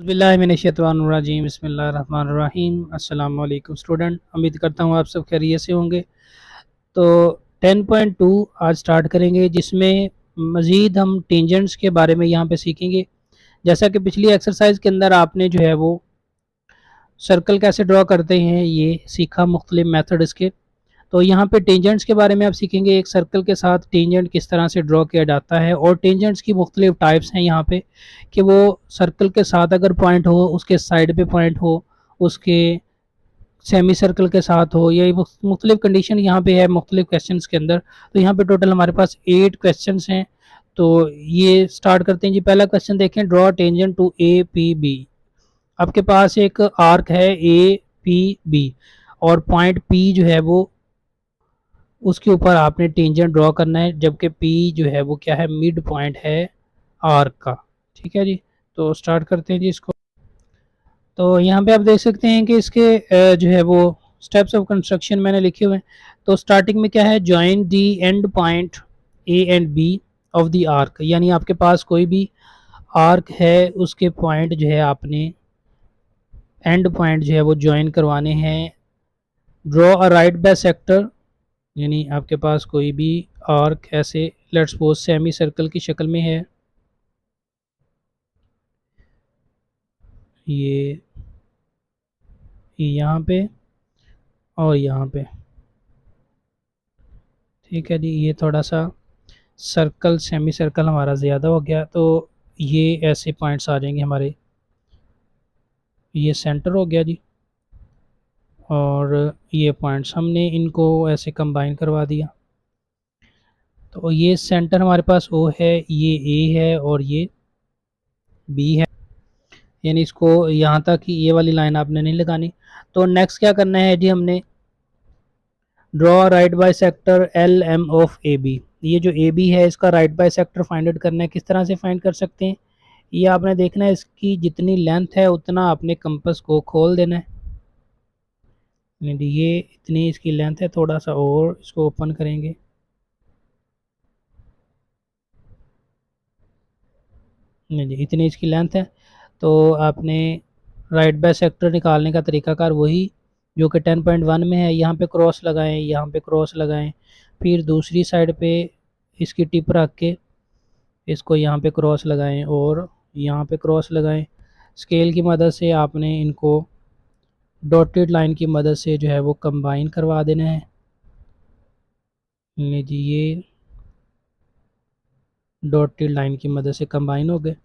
बिस्मिल्लाहिर्रहमानिर्रहीम बिस्मिल्लाहिर्रहमानिर्रहीम अस्सलाम वालेकुम स्टूडेंट। उम्मीद करता हूँ आप सब खैरियत से होंगे। तो 10.2 आज स्टार्ट करेंगे, जिसमें मज़ीद हम टेंजेंट्स के बारे में यहाँ पे सीखेंगे। जैसा कि पिछली एक्सरसाइज के अंदर आपने जो है वो सर्कल कैसे ड्रॉ करते हैं ये सीखा, मुख्तलिफ मेथड इसके। तो यहाँ पे टेंजेंट्स के बारे में आप सीखेंगे, एक सर्कल के साथ टेंजेंट किस तरह से ड्रॉ किया जाता है, और टेंजेंट्स की मुख्तलिफ टाइप्स हैं यहाँ पे कि वो सर्कल के साथ अगर पॉइंट हो, उसके साइड पे पॉइंट हो, उसके सेमी सर्कल के साथ हो, या मुख्तलिफ कंडीशन यहाँ पे है मुख्तलिफ क्वेश्चन के अंदर। तो यहाँ पे टोटल हमारे पास 8 क्वेश्चन हैं। तो ये स्टार्ट करते हैं जी। पहला क्वेश्चन देखें, draw tangent to A P B. आपके पास एक आर्क है ए पी बी, और पॉइंट पी जो है वो उसके ऊपर आपने टेंजेंट ड्रॉ करना है, जबकि पी जो है वो क्या है, मिड पॉइंट है आर्क का। ठीक है जी। तो स्टार्ट करते हैं जी इसको। तो यहाँ पे आप देख सकते हैं कि इसके जो है वो स्टेप्स ऑफ कंस्ट्रक्शन मैंने लिखे हुए हैं। तो स्टार्टिंग में क्या है, join the end point A and B of the arc, यानी आपके पास कोई भी आर्क है, उसके पॉइंट जो है आपने एंड पॉइंट जो है वो ज्वाइन करवाने हैं। Draw a right by sector, यानी आपके पास कोई भी आर्क ऐसे लेट्स सपोज सेमी सर्कल की शक्ल में है, ये यहाँ पे और यहाँ पे। ठीक है जी। ये थोड़ा सा सर्कल सेमी सर्कल हमारा ज़्यादा हो गया, तो ये ऐसे पॉइंट्स आ जाएंगे हमारे। ये सेंटर हो गया जी, और ये पॉइंट्स हमने इनको ऐसे कंबाइन करवा दिया। तो ये सेंटर हमारे पास ओ है, ये ए है और ये बी है, यानी इसको यहाँ तक ही ये वाली लाइन आपने नहीं लगानी। तो नेक्स्ट क्या करना है जी, हमने draw right bisector L M of A B. ये जो ए बी है इसका right bisector find out करना है। किस तरह से फाइंड कर सकते हैं, ये आपने देखना है, इसकी जितनी लेंथ है उतना आपने कंपास को खोल देना है। नहीं, ये इतनी इसकी लेंथ है, थोड़ा सा और इसको ओपन करेंगे। नहीं जी, इतनी इसकी लेंथ है। तो आपने राइट बाय सेक्टर निकालने का तरीकाकार वही जो कि 10.1 में है। यहाँ पे क्रॉस लगाएं, यहाँ पे क्रॉस लगाएं, फिर दूसरी साइड पे इसकी टिप रख के इसको यहाँ पे क्रॉस लगाएं और यहाँ पे क्रॉस लगाएं। स्केल की मदद से आपने इनको डॉटेड लाइन की मदद से जो है वो कंबाइन करवा देना है। जी, ये डॉटेड लाइन की मदद से कंबाइन हो गए।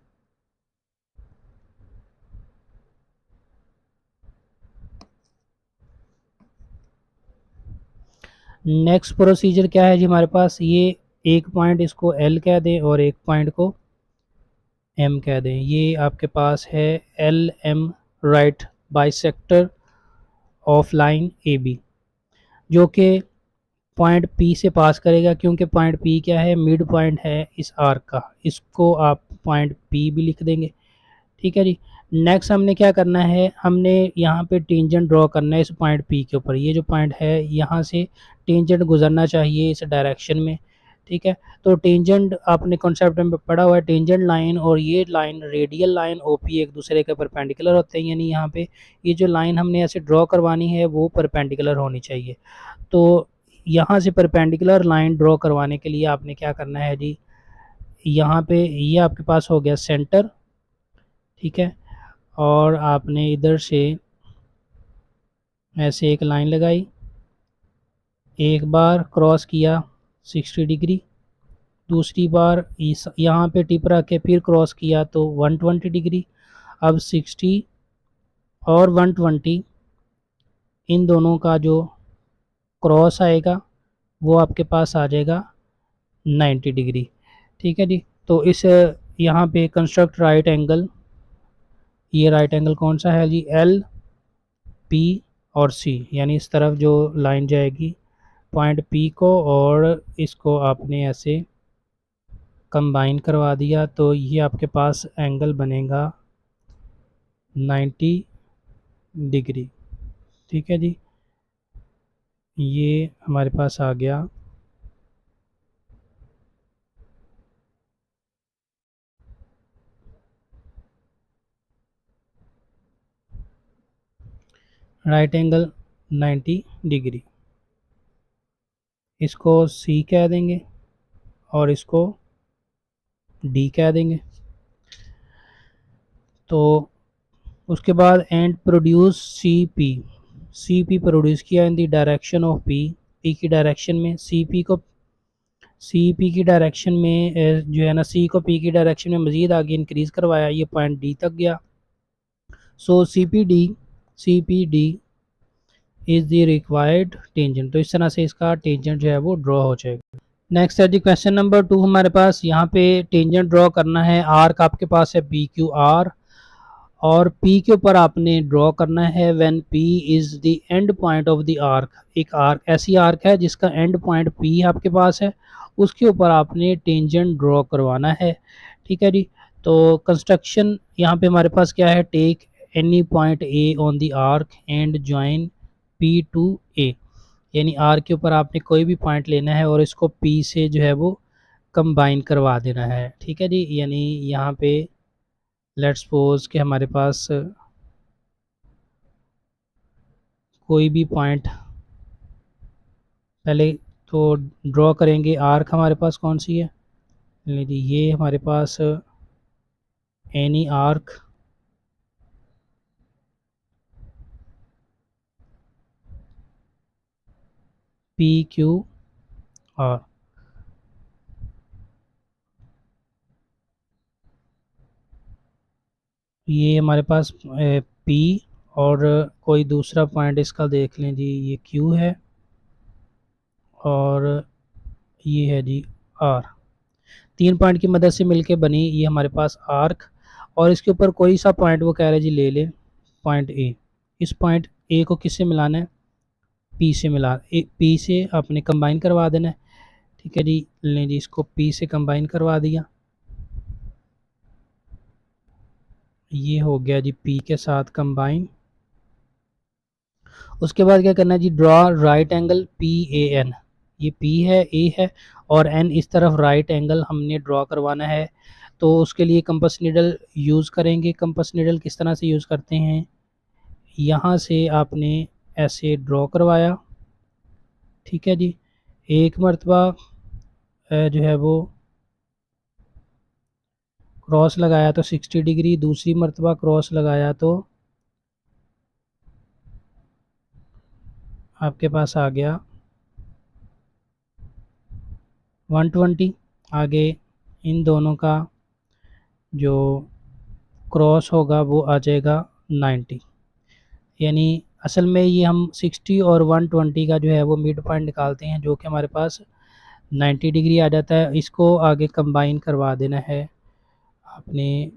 नेक्स्ट प्रोसीजर क्या है जी, हमारे पास ये एक पॉइंट इसको एल कह दें और एक पॉइंट को एम कह दें। ये आपके पास है L M right bisector of line A B, जो कि पॉइंट पी से पास करेगा, क्योंकि पॉइंट पी क्या है, मिड पॉइंट है इस आर्क का। इसको आप पॉइंट पी भी लिख देंगे। ठीक है जी। नेक्स्ट हमने क्या करना है, हमने यहाँ पे टेंजेंट ड्रॉ करना है इस पॉइंट पी के ऊपर। ये जो पॉइंट है यहाँ से टेंजेंट गुजरना चाहिए इस डायरेक्शन में। ठीक है। तो टेंजेंट आपने कॉन्सेप्ट में पढ़ा हुआ है, टेंजेंट लाइन और ये लाइन रेडियल लाइन ओपी एक दूसरे के परपेंडिकुलर होते हैं, यानी यहाँ पे ये जो लाइन हमने ऐसे ड्रॉ करवानी है वो परपेंडिकुलर होनी चाहिए। तो यहाँ से परपेंडिकुलर लाइन ड्रॉ करवाने के लिए आपने क्या करना है जी, यहाँ पे ये आपके पास हो गया सेंटर। ठीक है। और आपने इधर से ऐसे एक लाइन लगाई, एक बार क्रॉस किया 60 डिग्री, दूसरी बार इस यहाँ पे टिप रख के फिर क्रॉस किया तो 120 डिग्री। अब 60 और 120 इन दोनों का जो क्रॉस आएगा वो आपके पास आ जाएगा 90 डिग्री। ठीक है जी। तो इस यहाँ पे कंस्ट्रक्ट राइट एंगल, ये राइट एंगल कौन सा है जी, एल पी और सी, यानी इस तरफ जो लाइन जाएगी पॉइंट पी को और इसको आपने ऐसे कंबाइन करवा दिया, तो ये आपके पास एंगल बनेगा 90 डिग्री। ठीक है जी। ये हमारे पास आ गया। राइट एंगल 90 डिग्री, इसको सी कह देंगे और इसको डी कह देंगे। तो उसके बाद and produce C P produce किया in the direction of P, P की डायरेक्शन में। सी पी की डायरेक्शन में जो है ना, सी को पी की डायरेक्शन में मज़ीद आगे इंक्रीज़ करवाया, ये पॉइंट डी तक गया। So C P D is the required tangent. तो इस तरह से इसका टेंजेंट जो है वो ड्रॉ हो जाएगा। नेक्स्ट है जी क्वेश्चन नंबर 2 हमारे पास। यहाँ पे टेंजेंट ड्रॉ करना है, आर्क आपके पास है पी क्यू आर, और P के ऊपर आपने ड्रॉ करना है when P is the end point of the arc. एक आर्क ऐसी आर्क है जिसका एंड पॉइंट P आपके पास है, उसके ऊपर आपने टेंजेंट ड्रॉ करवाना है। ठीक है जी। तो कंस्ट्रक्शन यहाँ पे हमारे पास क्या है, take any point A on the arc and join P to A, यानी आर्क के ऊपर आपने कोई भी पॉइंट लेना है और इसको P से जो है वो कंबाइन करवा देना है। ठीक है जी। यानी यहाँ पे लेट्स सपोज कि हमारे पास कोई भी पॉइंट पहले तो ड्रॉ करेंगे। आर्क हमारे पास कौन सी है, ये हमारे पास any arc P Q R, ये हमारे पास पी और कोई दूसरा पॉइंट इसका देख लें जी, ये क्यू है और ये है जी आर। तीन पॉइंट की मदद से मिलके बनी ये हमारे पास आर्क, और इसके ऊपर कोई सा पॉइंट वो कह रहे जी ले ले, पॉइंट ए। इस पॉइंट ए को किससे मिलाना है, पी से पी से आपने कंबाइन करवा देना है। ठीक है जी। लें जी, इसको पी से कंबाइन करवा दिया, ये हो गया जी पी के साथ कंबाइन। उसके बाद क्या करना है जी, draw right angle P A N. ये पी है, ए है और एन इस तरफ राइट एंगल हमने ड्रॉ करवाना है। तो उसके लिए कंपास नीडल यूज़ करेंगे। कंपास नीडल किस तरह से यूज़ करते हैं, यहाँ से आपने ऐसे ड्रॉ करवाया। ठीक है जी। एक मरतबा जो है वो क्रॉस लगाया तो 60 डिग्री, दूसरी मरतबा क्रॉस लगाया तो आपके पास आ गया 120। आगे इन दोनों का जो क्रॉस होगा वो आ जाएगा 90। यानी असल में ये हम 60 और 120 का जो है वो मिड पॉइंट निकालते हैं, जो कि हमारे पास 90 डिग्री आ जाता है। इसको आगे कंबाइन करवा देना है आपने,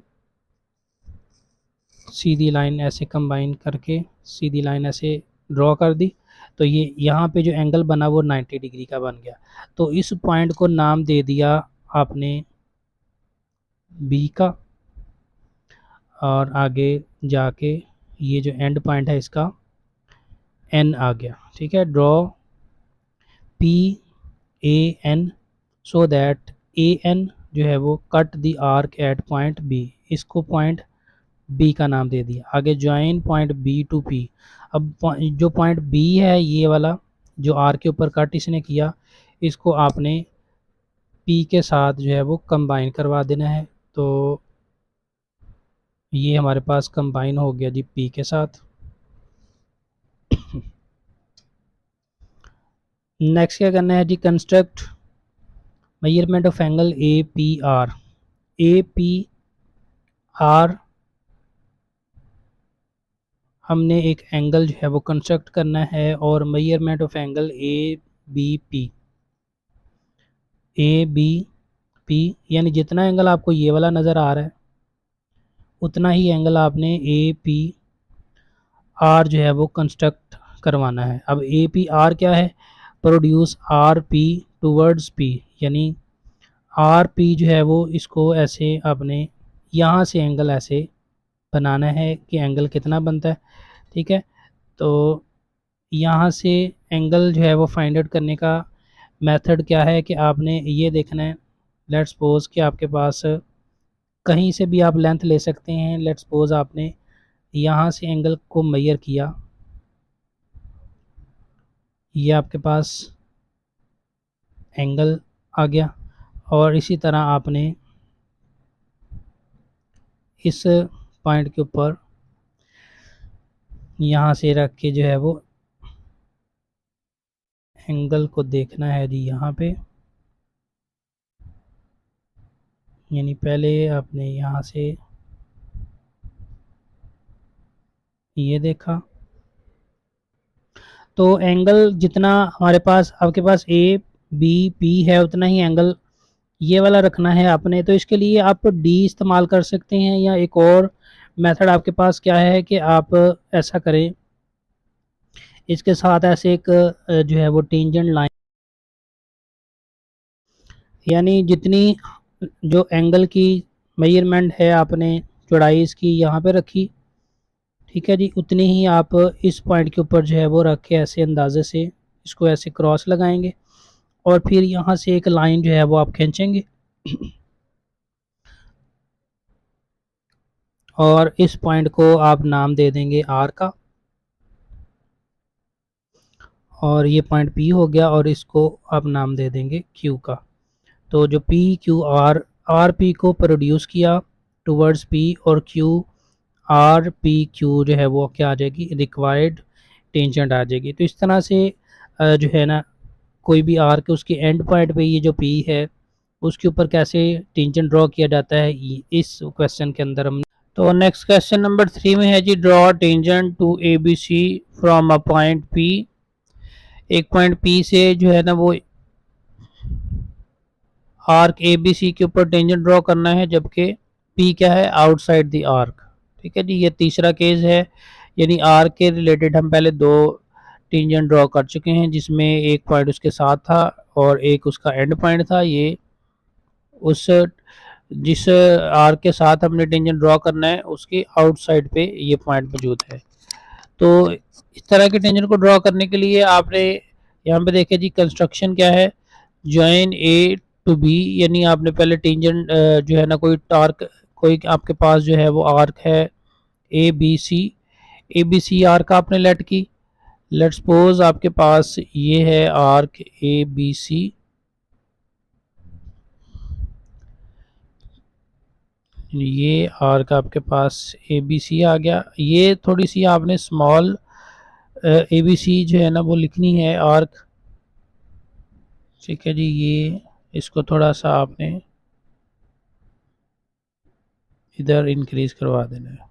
सीधी लाइन ऐसे कंबाइन करके सीधी लाइन ऐसे ड्रॉ कर दी। तो ये यहाँ पे जो एंगल बना वो 90 डिग्री का बन गया। तो इस पॉइंट को नाम दे दिया आपने बी का, और आगे जाके ये जो एंड पॉइंट है इसका एन आ गया। ठीक है। Draw P A N so that A N जो है वो cut the arc at point B, इसको पॉइंट बी का नाम दे दिया। आगे join point B to P. अब जो पॉइंट बी है ये वाला जो आर के ऊपर कट इसने किया, इसको आपने पी के साथ जो है वो कंबाइन करवा देना है। तो ये हमारे पास कंबाइन हो गया जी पी के साथ। नेक्स्ट क्या करना है जी, construct measurement of angle A P R. A P R हमने एक एंगल जो है वो कंस्ट्रक्ट करना है, और measurement of angle A B P. A B P यानी जितना एंगल आपको ये वाला नज़र आ रहा है उतना ही एंगल आपने ए पी आर जो है वो कंस्ट्रक्ट करवाना है। अब ए पी आर क्या है, produce R P towards P, यानी आर पी जो है वो इसको ऐसे आपने यहाँ से एंगल ऐसे बनाना है कि एंगल कितना बनता है। ठीक है। तो यहाँ से एंगल जो है वो फाइंड आउट करने का मेथड क्या है कि आपने ये देखना है, लेट्स सपोज कि आपके पास कहीं से भी आप लेंथ ले सकते हैं। लेट्स सपोज आपने यहाँ से एंगल को मेजर किया, ये आपके पास एंगल आ गया, और इसी तरह आपने इस पॉइंट के ऊपर यहाँ से रख के जो है वो एंगल को देखना है जी यहाँ पे। यानी पहले आपने यहाँ से ये देखा, तो एंगल जितना हमारे पास आपके पास ए बी पी है उतना ही एंगल ये वाला रखना है आपने। तो इसके लिए आप डी इस्तेमाल कर सकते हैं, या एक और मेथड आपके पास क्या है कि आप ऐसा करें, इसके साथ ऐसे एक जो है वो टेंजेंट लाइन, यानी जितनी जो एंगल की मेजरमेंट है आपने चौड़ाई इसकी यहाँ पे रखी, ठीक है जी, उतनी ही आप इस पॉइंट के ऊपर जो है वो रख के ऐसे अंदाजे से इसको ऐसे क्रॉस लगाएंगे, और फिर यहाँ से एक लाइन जो है वो आप खींचेंगे और इस पॉइंट को आप नाम दे देंगे आर का, और ये पॉइंट पी हो गया, और इसको आप नाम दे देंगे क्यू का। तो जो पी क्यू आर पी को प्रोड्यूस किया टूवर्ड्स पी, और क्यू आर पी क्यू जो है वो क्या आ जाएगी, रिक्वायर्ड टेंजेंट आ जाएगी। तो इस तरह से जो है ना, कोई भी आर के उसके एंड पॉइंट पे ये जो पी है उसके ऊपर कैसे टेंजेंट ड्रॉ किया जाता है, इस क्वेश्चन के अंदर हम। तो नेक्स्ट क्वेश्चन नंबर 3 में है जी, draw tangent to A B C from a point P. एक पॉइंट पी से जो है ना वो आर्क ए बी सी के ऊपर टेंजेंट ड्रॉ करना है, जबकि पी क्या है, आउटसाइड द आर्क। ठीक है जी, ये तीसरा केस है, यानी आर्क के रिलेटेड हम पहले दो टेंजेंट ड्रॉ कर चुके हैं, जिसमें एक पॉइंट उसके साथ था और एक उसका एंड पॉइंट था। ये उस जिस आर्क के साथ हमने टेंजेंट ड्रॉ करना है उसके आउटसाइड पे ये पॉइंट मौजूद है। तो इस तरह के टेंजेंट को ड्रॉ करने के लिए आपने यहाँ पे देखिए जी, कंस्ट्रक्शन क्या है, जॉइन ए टू बी, यानी आपने पहले टेंजेंट जो है ना, कोई टार्क, कोई आपके पास जो है वो आर्क है ए बी सी आर्क आपने लेट की। लेट सपोज आपके पास ये है आर्क ए बी सी, ये आर्क आपके पास ए बी सी आ गया। ये थोड़ी सी आपने स्मॉल ए बी सी जो है ना वो लिखनी है आर्क, ठीक है जी। ये इसको थोड़ा सा आपने इधर इंक्रीज करवा देना है।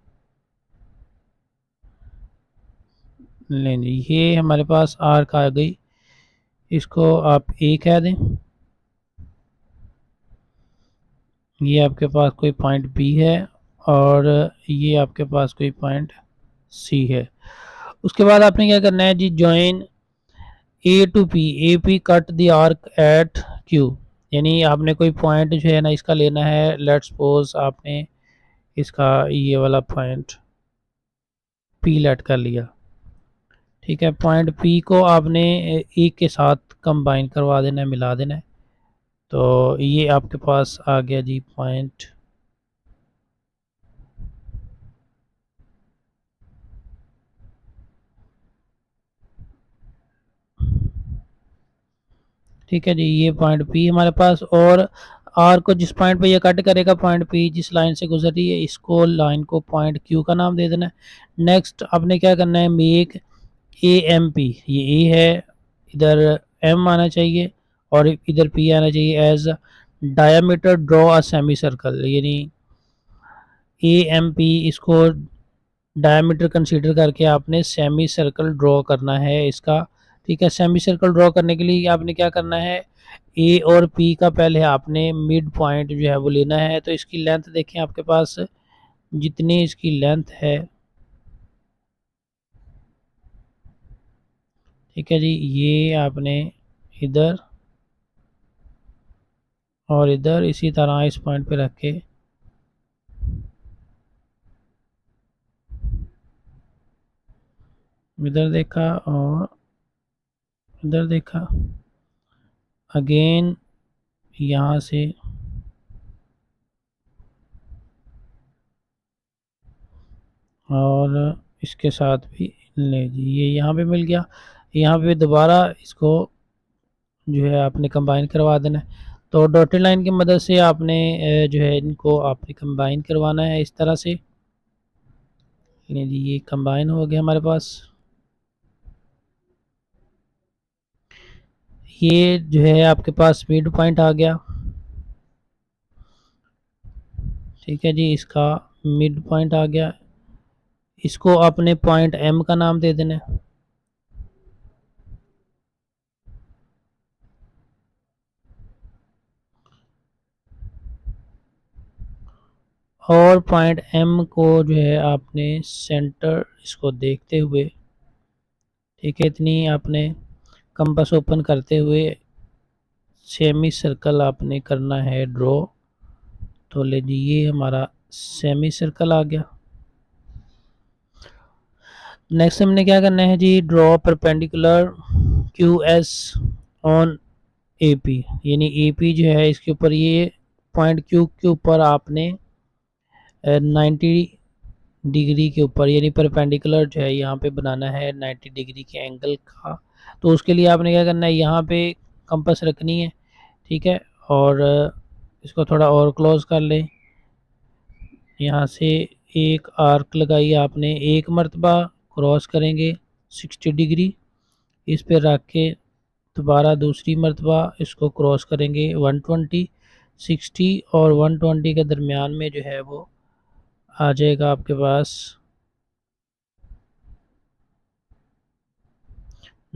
नहीं नहीं, ये हमारे पास आर्क आ गई, इसको आप ए कह दें। ये आपके पास कोई पॉइंट बी है, और ये आपके पास कोई पॉइंट सी है। उसके बाद आपने क्या करना है जी, join A to P, A P cut the arc at Q, यानी आपने कोई पॉइंट जो है ना इसका लेना है। लेट्स सपोज आपने इसका ये वाला पॉइंट पी लेट कर लिया, ठीक है। पॉइंट पी को आपने ए के साथ कंबाइन करवा देना है, मिला देना है। तो ये आपके पास आ गया जी पॉइंट, ठीक है जी। ये पॉइंट पी हमारे पास, और आर को जिस पॉइंट पे ये कट करेगा, पॉइंट पी जिस लाइन से गुजर रही है, इसको लाइन को पॉइंट क्यू का नाम दे देना है। नेक्स्ट आपने क्या करना है, मेक ए एम पी, ये ए है, इधर एम आना चाहिए और इधर पी आना चाहिए। As diameter draw a semi circle, यानी ए एम पी, इसको डायमीटर कंसीडर करके आपने सेमी सर्कल ड्रॉ करना है इसका, ठीक है। सेमी सर्कल ड्रॉ करने के लिए आपने क्या करना है, ए और पी का पहले आपने मिड पॉइंट जो है वो लेना है। तो इसकी लेंथ देखें आपके पास, जितनी इसकी लेंथ है, ठीक है जी, ये आपने इधर और इधर इसी तरह इस पॉइंट पे रख के इधर देखा और इधर देखा, अगेन यहाँ से और इसके साथ भी ले जी, ये यहाँ पे मिल गया। यहाँ पे दोबारा इसको जो है आपने कंबाइन करवा देना है। तो डॉटेड लाइन की मदद से आपने जो है इनको आपने कंबाइन करवाना है इस तरह से। ये कंबाइन हो गया हमारे पास। ये जो है आपके पास मिड पॉइंट आ गया। ठीक है जी, इसका मिड पॉइंट आ गया। इसको आपने पॉइंट एम का नाम दे देना है। और पॉइंट एम को जो है आपने सेंटर इसको देखते हुए, ठीक है, इतनी आपने कंपास ओपन करते हुए सेमी सर्कल आपने करना है ड्रॉ। तो ले जी, ये हमारा सेमी सर्कल आ गया। नेक्स्ट हमने क्या करना है जी, draw perpendicular Q S on A P, यानी ए पी जो है इसके ऊपर, ये पॉइंट क्यू के ऊपर आपने 90 डिग्री के ऊपर यानी परपेंडिकुलर जो है यहाँ पे बनाना है 90 डिग्री के एंगल का। तो उसके लिए आपने क्या करना है, यहाँ पे कंपास रखनी है। ठीक है, और इसको थोड़ा और क्लोज कर लें। यहाँ से एक आर्क लगाई आपने, एक मरतबा क्रॉस करेंगे 60 डिग्री, इस पे रख के दोबारा दूसरी मरतबा इसको क्रॉस करेंगे 120। 60 और 120 के दरमियान में जो है वो आ जाएगा आपके पास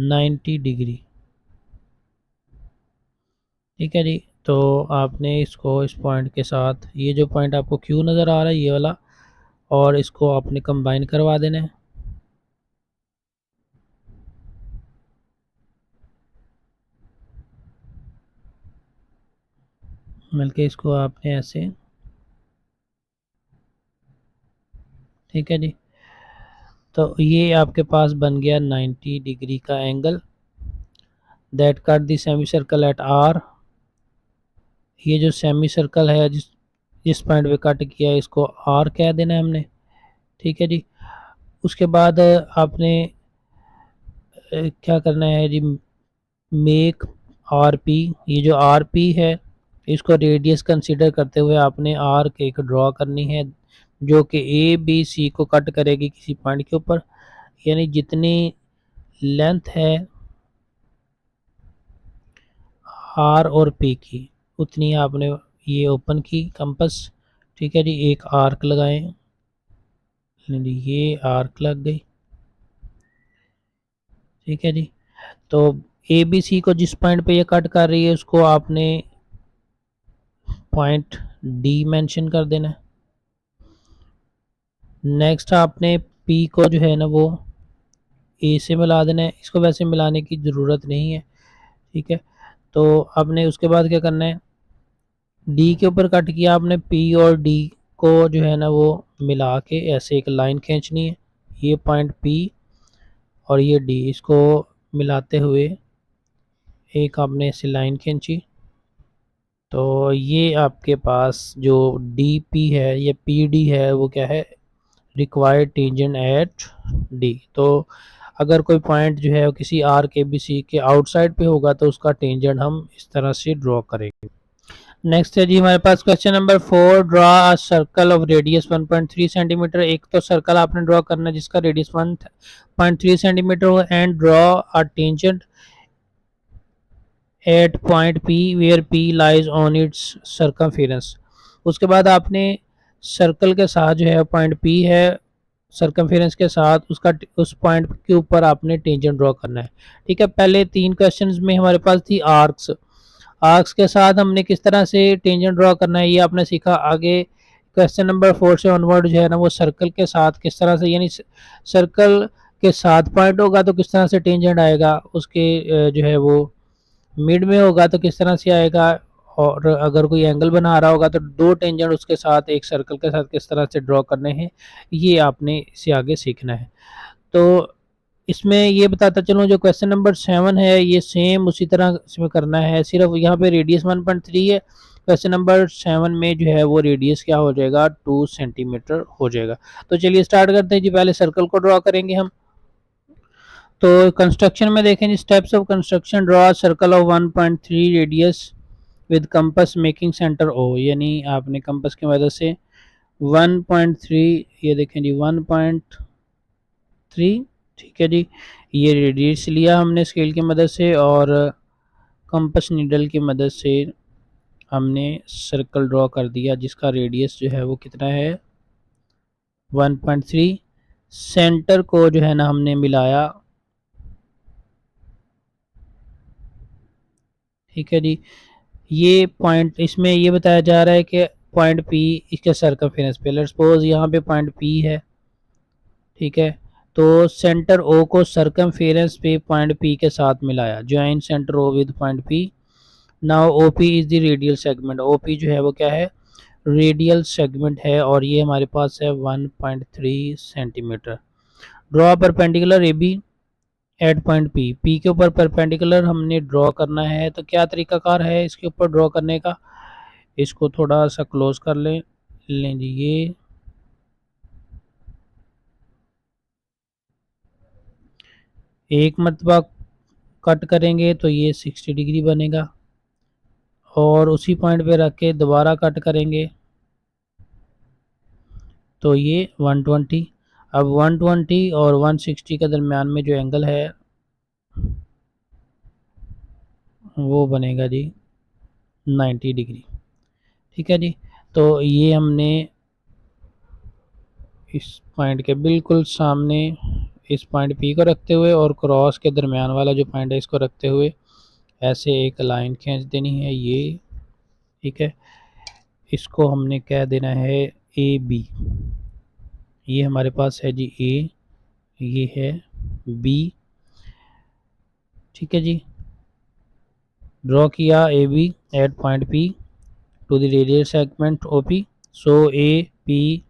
90 डिग्री। ठीक है जी, तो आपने इसको इस पॉइंट के साथ, ये जो पॉइंट आपको क्यू नज़र आ रहा है ये वाला, और इसको आपने कंबाइन करवा देना है। मिलके इसको आपने ऐसे, ठीक है जी, तो ये आपके पास बन गया 90 डिग्री का angle. That cut the semi circle at R. ये जो सेमी सर्कल है जिस पॉइंट पे कट किया है इसको आर कह देना है हमने। ठीक है जी, उसके बाद आपने क्या करना है जी, मेक आर पी। ये जो आर पी है इसको रेडियस कंसीडर करते हुए आपने आर्क एक ड्रॉ करनी है जो कि ए बी सी को कट करेगी किसी पॉइंट के ऊपर। यानी जितनी लेंथ है आर और पी की उतनी आपने ये ओपन की कंपास। ठीक है जी, एक आर्क लगाएं। ये आर्क लग गई। ठीक है जी, तो ए बी सी को जिस पॉइंट पे ये कट कर रही है उसको आपने पॉइंट डी मेंशन कर देना है। नेक्स्ट आपने पी को जो है ना वो ए से मिला देना है। इसको वैसे मिलाने की ज़रूरत नहीं है। ठीक है, तो आपने उसके बाद क्या करना है, डी के ऊपर कट किया आपने, पी और डी को जो है ना वो मिला के ऐसे एक लाइन खींचनी है। ये पॉइंट पी और ये डी, इसको मिलाते हुए एक आपने ऐसी लाइन खींची। तो ये आपके पास जो डी पी है या पी डी है वो क्या है, रिक्वायर्ड टेंजेंट एट डी। तो अगर कोई पॉइंट जो है वो किसी आर के बी सी के आउटसाइड पे होगा तो उसका टेंजेंट हम इस तरह से ड्रॉ करेंगे। नेक्स्ट है जी हमारे पास question number 4, draw a circle of radius 1.3 centimetre. एक तो सर्कल आपने ड्रॉ करना है जिसका रेडियस 1.3 सेंटीमीटर हो, and draw a tangent at point P where P lies on its circumference. उसके बाद आपने सर्कल के साथ जो है पॉइंट पी है सर्कमफेरेंस के साथ उसका उस पॉइंट के ऊपर आपने टेंजेंट ड्रॉ करना है। ठीक है, पहले 3 क्वेश्चंस में हमारे पास थी आर्क्स। आर्क्स के साथ हमने किस तरह से टेंजेंट ड्रॉ करना है ये आपने सीखा। आगे क्वेश्चन नंबर 4 से ऑनवर्ड जो है ना वो सर्कल के साथ किस तरह से, यानी सर्कल के साथ पॉइंट होगा तो किस तरह से टेंजेंट आएगा, उसके जो है वो मिड में होगा तो किस तरह से आएगा, और अगर कोई एंगल बना रहा होगा तो दो टेंजेंट उसके साथ एक सर्कल के साथ किस तरह से ड्रॉ करने हैं, ये आपने इससे आगे सीखना है। तो इसमें ये बताता चलूँ, जो क्वेश्चन नंबर 7 है ये सेम उसी तरह इसमें करना है, सिर्फ यहाँ पे रेडियस 1.3 है। क्वेश्चन नंबर 7 में जो है वो रेडियस क्या हो जाएगा, 2 सेंटीमीटर हो जाएगा। तो चलिए स्टार्ट करते हैं जी, पहले सर्कल को ड्रॉ करेंगे हम। तो कंस्ट्रक्शन में देखें जी, steps of construction, draw circle of 1.3 radius with compass making centre O, यानी आपने कंपस की मदद से 1.3, ये देखें जी 1.3, ठीक है जी, ये रेडियस लिया हमने स्केल की मदद से और कंपस नीडल की मदद से हमने सर्कल ड्रॉ कर दिया जिसका रेडियस जो है वो कितना है 1.3। सेंटर को जो है ना हमने मिलाया, ठीक है जी। ये पॉइंट इसमें ये बताया जा रहा है कि पॉइंट पी इसके सर्कमफेरेंस पे, लेट्स सपोज यहाँ पे पॉइंट पी है, ठीक है। तो सेंटर ओ को सर्कमफेरेंस पे पॉइंट पी के साथ मिलाया, join centre O with point P. Now O P is the radial segment, O P जो है वो क्या है, रेडियल सेगमेंट है और ये हमारे पास है 1.3 centimetre. Draw perpendicular A B at point P, P के ऊपर परपेंडिकुलर हमने ड्रॉ करना है। तो क्या तरीकाकार है इसके ऊपर ड्रॉ करने का, इसको थोड़ा सा क्लोज कर लें, लें जी, ये एक मरतबा कट करेंगे तो ये 60 डिग्री बनेगा और उसी पॉइंट पे रख के दोबारा कट करेंगे तो ये 120। अब 120 और 160 के दरमियान में जो एंगल है वो बनेगा जी 90 डिग्री, ठीक है जी। तो ये हमने इस पॉइंट के बिल्कुल सामने इस पॉइंट पी को रखते हुए और क्रॉस के दरमियान वाला जो पॉइंट है इसको रखते हुए ऐसे एक लाइन खींच देनी है, ये ठीक है। इसको हमने कह देना है ए बी, ये हमारे पास है जी ए, ये है बी, ठीक है जी। ड्रॉ किया A B at point P to the radial segment O P, so A P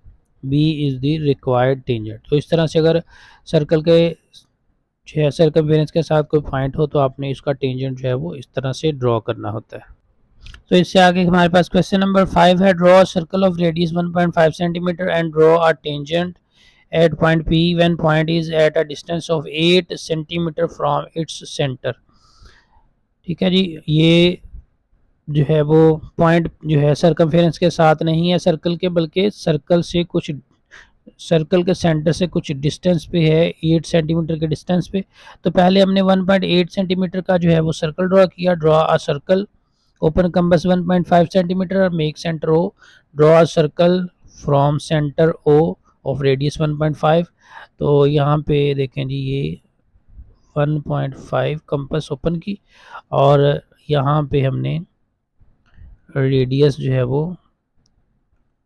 B is the required tangent. तो इस तरह से अगर सर्कल के सर्कमफेरेंस के साथ कोई पॉइंट हो तो आपने इसका टेंजेंट जो है वो इस तरह से ड्रॉ करना होता है। तो इससे आगे हमारे पास क्वेश्चन नंबर 5 है, draw circle of radius 1.5 centimetre and draw a tangent at point P when point is at a distance of 8 centimetre from its centre, ठीक है जी। ये जो है वो पॉइंट जो है सर्कमफेरेंस के साथ नहीं है सर्कल के, बल्कि सर्कल से कुछ, सर्कल के सेंटर से कुछ डिस्टेंस पे है, 8 सेंटीमीटर के डिस्टेंस पे। तो पहले हमने 1.8 सेंटीमीटर का जो है वो सर्कल ड्रॉ किया, draw a circle open compass 1.5 centimetre make centre O, draw a circle from centre O of radius 1.5। तो यहाँ पे देखें जी ये 1.5 कंपस ओपन की और यहाँ पे हमने रेडियस जो है वो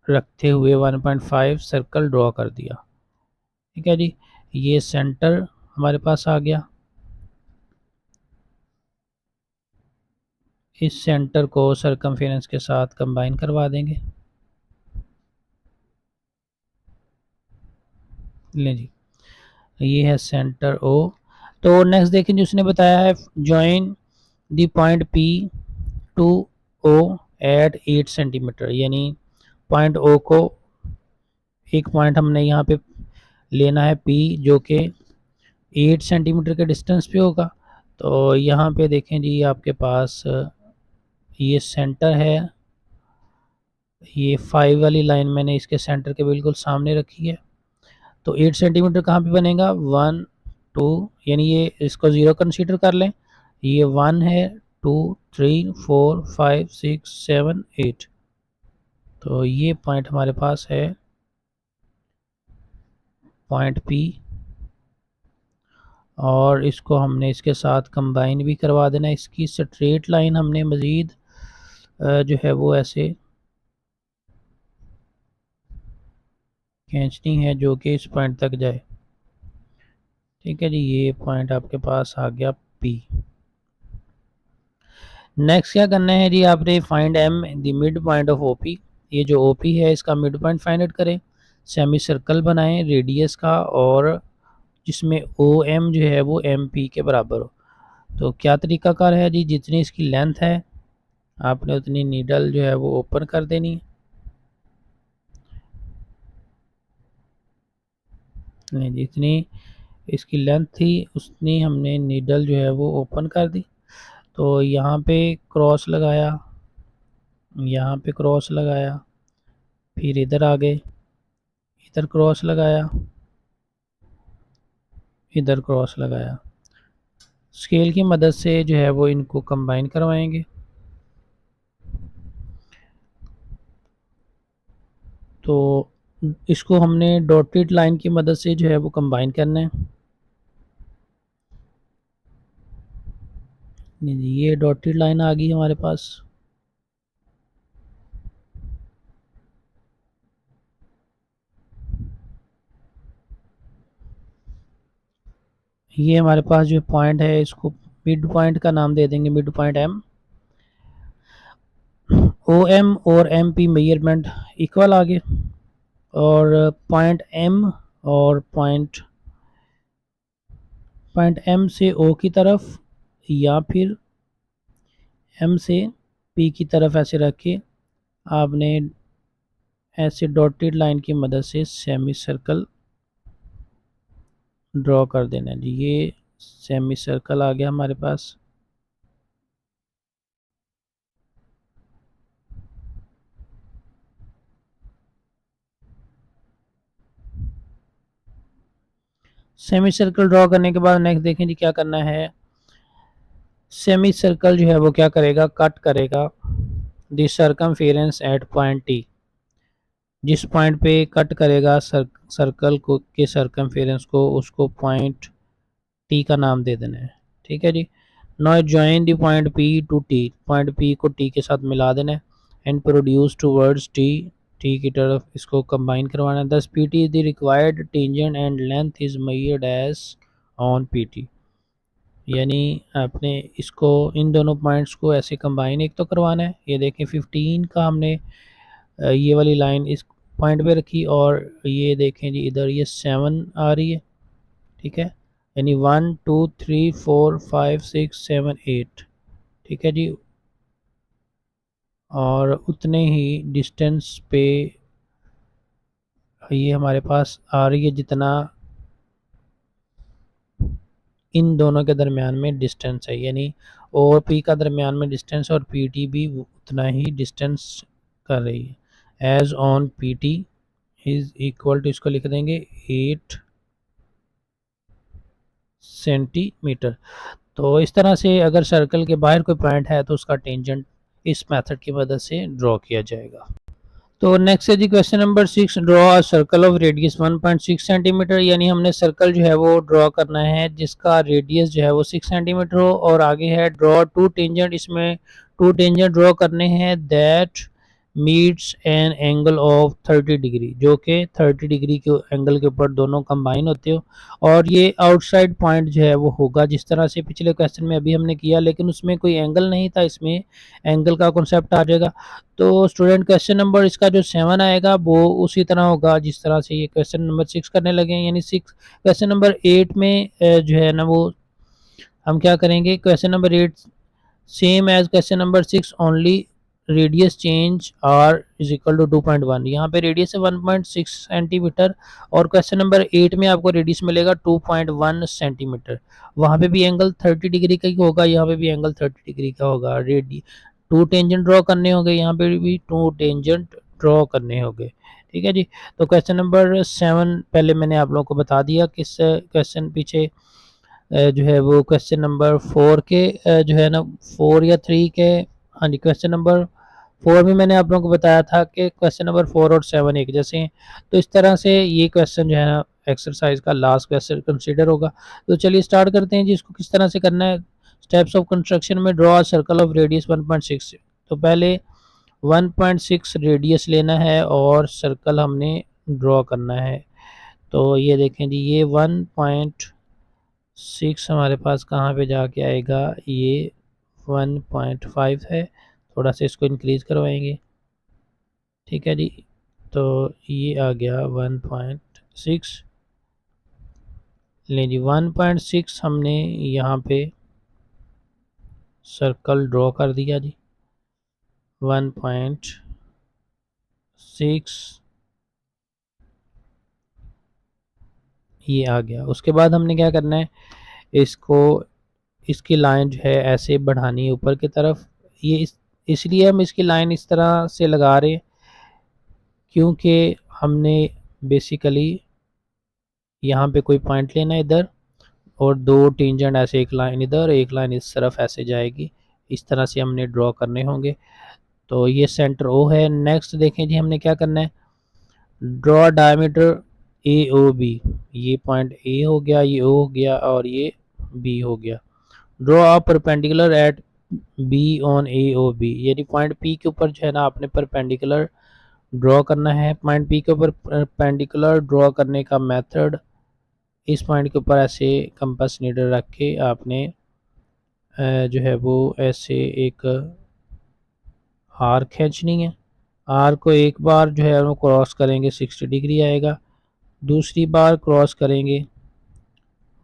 रखते हुए 1.5 सर्कल ड्रॉ कर दिया, ठीक है जी। ये सेंटर हमारे पास आ गया, इस सेंटर को सर्कमफेरेंस के साथ कंबाइन करवा देंगे, ले जी, ये है सेंटर ओ। तो नेक्स्ट देखें जो उसने बताया है, join the point P to O at 8 centimetre, यानी पॉइंट ओ को एक पॉइंट हमने यहाँ पे लेना है पी जो कि 8 सेंटीमीटर के डिस्टेंस पे होगा। तो यहाँ पे देखें जी आपके पास ये सेंटर है, ये 5 वाली लाइन मैंने इसके सेंटर के बिल्कुल सामने रखी है। तो 8 सेंटीमीटर कहाँ पे बनेगा, 1 2, यानी ये इसको 0 कंसीडर कर लें, ये 1 है, 2 3 4 5 6 7 8। तो ये पॉइंट हमारे पास है पॉइंट पी और इसको हमने इसके साथ कंबाइन भी करवा देना। इसकी स्ट्रेट लाइन हमने मज़ीद जो है वो ऐसे खींचनी है जो कि इस पॉइंट तक जाए, ठीक है जी। ये पॉइंट आपके पास आ गया पी। नेक्स्ट क्या करना है जी, आपने find am the mid point of OP, ये जो ओपी है इसका मिड पॉइंट फाइंड आउट करें। सेमी सर्कल बनाएं रेडियस का और जिसमें ओ एम जो है वो एम पी के बराबर हो। तो क्या तरीकाकार है जी, जितनी इसकी लेंथ है आपने उतनी नीडल जो है वो ओपन कर देनी है, नहीं जितनी इसकी लेंथ थी, उसने हमने नीडल जो है वो ओपन कर दी। तो यहाँ पे क्रॉस लगाया, यहाँ पे क्रॉस लगाया, फिर इधर आ गए, इधर क्रॉस लगाया, इधर क्रॉस लगाया। स्केल की मदद से जो है वो इनको कंबाइन करवाएंगे। तो इसको हमने डॉटेड लाइन की मदद से जो है वो कंबाइन करना है। ये डॉटेड लाइन आ गई हमारे पास। ये हमारे पास जो पॉइंट है इसको मिड पॉइंट का नाम दे देंगे, mid point M. O M और एम पी मेजरमेंट इक्वल आ गए, और पॉइंट एम और पॉइंट एम से ओ की तरफ, या फिर एम से पी की तरफ ऐसे रख के आपने ऐसे डॉटेड लाइन की मदद से सेमी सर्कल ड्रॉ कर देना है जी। ये सेमी सर्कल आ गया हमारे पास। सेमी सर्कल ड्रॉ करने के बाद नेक्स्ट देखें जी क्या करना है। सेमी सर्कल जो है वो क्या करेगा, कट करेगा the circumference at point T. जिस पॉइंट पे कट करेगा सर्कल को के सर्कमफेरेंस को, उसको पॉइंट टी का नाम दे देना है। ठीक है जी। Now join the point P to T, point P को टी के साथ मिला देना है। And produce towards T, T की तरफ इसको कंबाइन करवाना है। Thus P T is the required tangent and length is measured as on P T. यानी आपने इसको इन दोनों पॉइंट्स को ऐसे कंबाइन एक तो करवाना है। ये देखें 15 का हमने ये वाली लाइन इस पॉइंट पे रखी, और ये देखें जी इधर ये 7 आ रही है। ठीक है, यानी 1 2 3 4 5 6 7 8। ठीक है जी। और उतने ही डिस्टेंस पे ये हमारे पास आ रही है जितना इन दोनों के दरमियान में डिस्टेंस है। यानी और पी का दरमियान में डिस्टेंस और पी टी भी उतना ही डिस्टेंस कर रही है। As on P T is equal to, इसको लिख देंगे 8 सेंटीमीटर। तो इस तरह से अगर सर्कल के बाहर कोई पॉइंट है तो उसका टेंजेंट इस मेथड की मदद से ड्रॉ किया जाएगा। तो नेक्स्ट है जी question number 6, draw a circle of radius 1.6 centimetre. यानी हमने सर्कल जो है वो ड्रॉ करना है जिसका रेडियस जो है वो 6 सेंटीमीटर हो। और आगे है ड्रॉ टू टेंजेंट, इसमें टू टेंजेंट ड्रॉ करने हैं that meets N angle of 30 degree, जो कि 30 डिग्री के एंगल के ऊपर दोनों कंबाइन होते हो। और ये आउटसाइड पॉइंट जो है वो होगा जिस तरह से पिछले क्वेश्चन में अभी हमने किया, लेकिन उसमें कोई एंगल नहीं था, इसमें एंगल का कॉन्सेप्ट आ जाएगा। तो स्टूडेंट क्वेश्चन नंबर इसका जो 7 आएगा वो उसी तरह होगा जिस तरह से ये क्वेश्चन नंबर 6 करने लगे हैं। यानी 6 क्वेश्चन नंबर 8 में जो है ना वो हम क्या करेंगे, question number 8 same as question number 6, only radius change R is equal to 2.1। यहाँ पे रेडियस है 1.6 सेंटीमीटर, और क्वेश्चन नंबर 8 में आपको रेडियस मिलेगा 2.1 सेंटीमीटर। वहाँ पे भी एंगल 30 डिग्री का ही होगा, यहाँ पे भी एंगल 30 डिग्री का होगा। रेडी टू टेंजेंट ड्रॉ करने होंगे, यहाँ पे भी टू टेंजेंट ड्रॉ करने होंगे। ठीक है जी। तो क्वेश्चन नंबर 7 पहले मैंने आप लोगों को बता दिया, किस क्वेश्चन पीछे जो है वो क्वेश्चन नंबर 4 के जो है ना 4 या 3 के, हाँ जी क्वेश्चन नंबर 4 में मैंने आप लोगों को बताया था कि क्वेश्चन नंबर 4 और 7 एक जैसे हैं। तो इस तरह से ये क्वेश्चन जो है ना एक्सरसाइज का लास्ट क्वेश्चन कंसीडर होगा। तो चलिए स्टार्ट करते हैं जी, इसको किस तरह से करना है। स्टेप्स ऑफ कंस्ट्रक्शन में ड्रॉ सर्कल ऑफ रेडियस 1.6। तो पहले 1.6 रेडियस लेना है और सर्कल हमने ड्रॉ करना है। तो ये देखें जी, ये 1.6 हमारे पास कहाँ पे जाके आएगा, ये 1.5 है। थोड़ा सा इसको इंक्रीज करवाएंगे। ठीक है जी। तो ये आ गया 1.6। ले जी 1.6 हमने यहाँ पे सर्कल ड्रॉ कर दिया जी। 1.6 ये आ गया। उसके बाद हमने क्या करना है, इसको इसकी लाइन जो है ऐसे बढ़ानी है ऊपर की तरफ। ये इसलिए हम इसकी लाइन इस तरह से लगा रहे हैं क्योंकि हमने बेसिकली यहाँ पे कोई पॉइंट लेना है इधर, और दो टेंजेंट ऐसे, एक लाइन इधर एक लाइन इस तरफ ऐसे जाएगी। इस तरह से हमने ड्रॉ करने होंगे। तो ये सेंटर ओ है। नेक्स्ट देखें जी, हमने क्या करना है, draw diameter A O B. ये पॉइंट ए हो गया, ये ओ हो गया और ये बी हो गया। Draw a perpendicular at B on A O B, यानी पॉइंट पी के ऊपर जो है ना आपने परपेंडिकुलर ड्रॉ करना है। पॉइंट पी के ऊपर परपेंडिकुलर ड्रॉ करने का मेथड, इस पॉइंट के ऊपर ऐसे कंपास नीडल रख के आपने जो है वो ऐसे एक आर्क खींचनी है। आर्क को एक बार जो है वो क्रॉस करेंगे 60 डिग्री आएगा, दूसरी बार क्रॉस करेंगे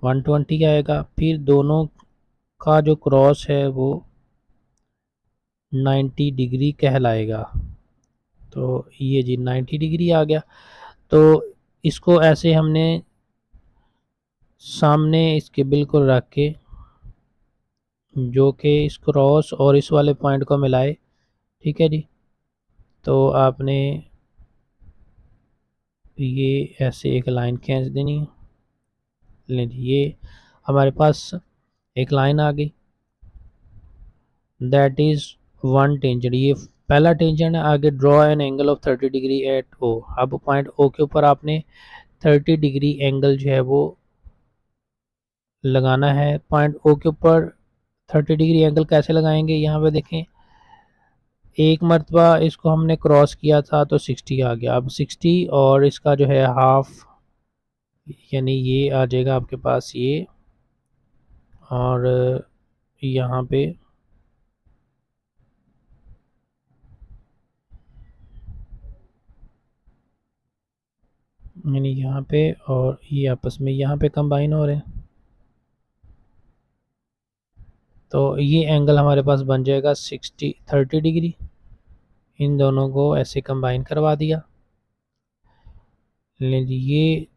120 आएगा, फिर दोनों का जो क्रॉस है वो 90 डिग्री कहलाएगा। तो ये जी 90 डिग्री आ गया। तो इसको ऐसे हमने सामने इसके बिल्कुल रख के, जो कि इस क्रॉस और इस वाले पॉइंट को मिलाए, ठीक है जी। तो आपने ये ऐसे एक लाइन खींच देनी है। ये हमारे पास एक लाइन आ गई, दैट इज वन टेंजेंट। ये पहला टेंजेंट है। आगे draw an angle of 30 degree at O. अब पॉइंट ओ के ऊपर आपने 30 डिग्री एंगल जो है वो लगाना है। पॉइंट ओ के ऊपर 30 डिग्री एंगल कैसे लगाएंगे, यहाँ पे देखें, एक मरतबा इसको हमने क्रॉस किया था तो 60 आ गया। अब 60 और इसका जो है हाफ, यानी ये आ जाएगा आपके पास ये, और यहाँ पे यानी यहाँ पे और ये आपस में यहाँ पे कंबाइन हो रहे हैं। तो ये एंगल हमारे पास बन जाएगा 30 डिग्री। इन दोनों को ऐसे कंबाइन करवा दिया। ये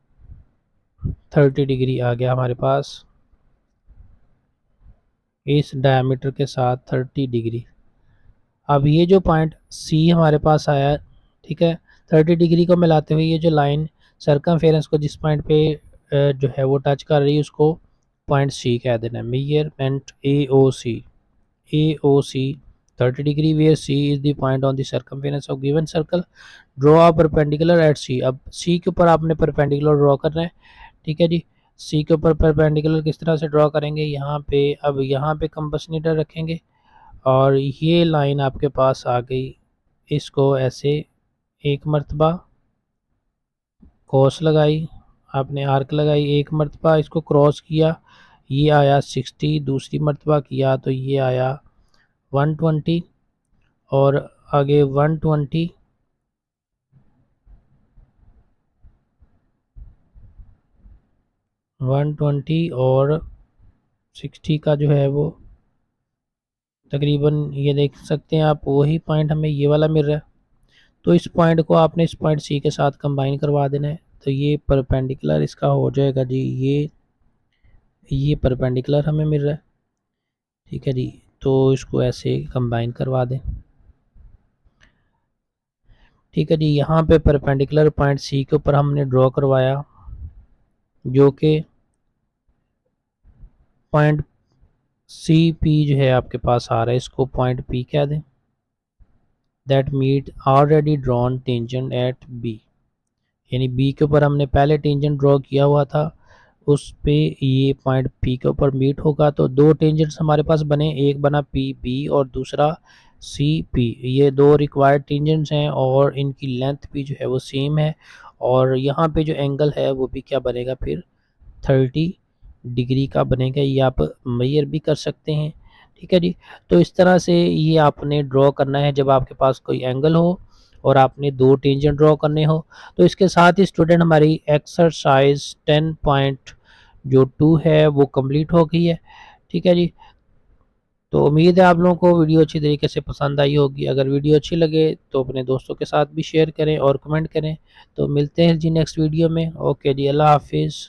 30 डिग्री आ गया हमारे पास इस डायमीटर के साथ 30 डिग्री। अब ये जो पॉइंट सी हमारे पास आया, ठीक है, 30 डिग्री को मिलाते हुए ये जो लाइन सर्कमफेरेंस को जिस पॉइंट पे जो है वो टच कर रही है उसको पॉइंट सी कह देना है। Measurement AOC 30 degree where C is the point on the circumference of given circle. Draw a perpendicular at C. अब सी के ऊपर आपने परपेंडिकुलर ड्रॉ करना है, ठीक है जी। सी के ऊपर परपेंडिकुलर किस तरह से ड्रॉ करेंगे, यहाँ पे, अब यहाँ पे कंपास नीडल रखेंगे और ये लाइन आपके पास आ गई। इसको ऐसे एक मरतबा कोस लगाई, आपने आर्क लगाई, एक मरतबा इसको क्रॉस किया, ये आया 60, दूसरी मरतबा किया तो ये आया 120, और आगे 120, और 60 का जो है वो तकरीबन, ये देख सकते हैं आप, वही पॉइंट हमें ये वाला मिल रहा है। तो इस पॉइंट को आपने इस पॉइंट सी के साथ कंबाइन करवा देना है। तो ये परपेंडिकुलर इसका हो जाएगा जी, ये परपेंडिकुलर हमें मिल रहा है, ठीक है जी। तो इसको ऐसे कंबाइन करवा दें, ठीक है जी। यहाँ पे परपेंडिकुलर पॉइंट सी के ऊपर हमने ड्रॉ करवाया, जो कि पॉइंट सी पी जो है आपके पास आ रहा है, इसको पॉइंट पी कह दें। That meet already drawn tangent at B, यानी बी के ऊपर हमने पहले टेंजेंट ड्रॉ किया हुआ था, उस पे ये पॉइंट पी के ऊपर मीट होगा। तो दो टेंजेंट्स हमारे पास बने, एक बना पी बी और दूसरा सी पी। ये दो रिक्वायर्ड टेंजेंट्स हैं और इनकी लेंथ भी जो है वो सेम है, और यहाँ पे जो एंगल है वो भी क्या बनेगा फिर 30 डिग्री का बनेगा। ये आप मेजर भी कर सकते हैं, ठीक है जी। तो इस तरह से ये आपने ड्रॉ करना है जब आपके पास कोई एंगल हो और आपने दो टेंजेंट ड्रॉ करने हो। तो इसके साथ ही स्टूडेंट हमारी एक्सरसाइज 10.2 है वो कंप्लीट हो गई है, ठीक है जी। तो उम्मीद है आप लोगों को वीडियो अच्छी तरीके से पसंद आई होगी। अगर वीडियो अच्छी लगे तो अपने दोस्तों के साथ भी शेयर करें और कमेंट करें। तो मिलते हैं जी नेक्स्ट वीडियो में। ओके जी, अल्लाह हाफिज़।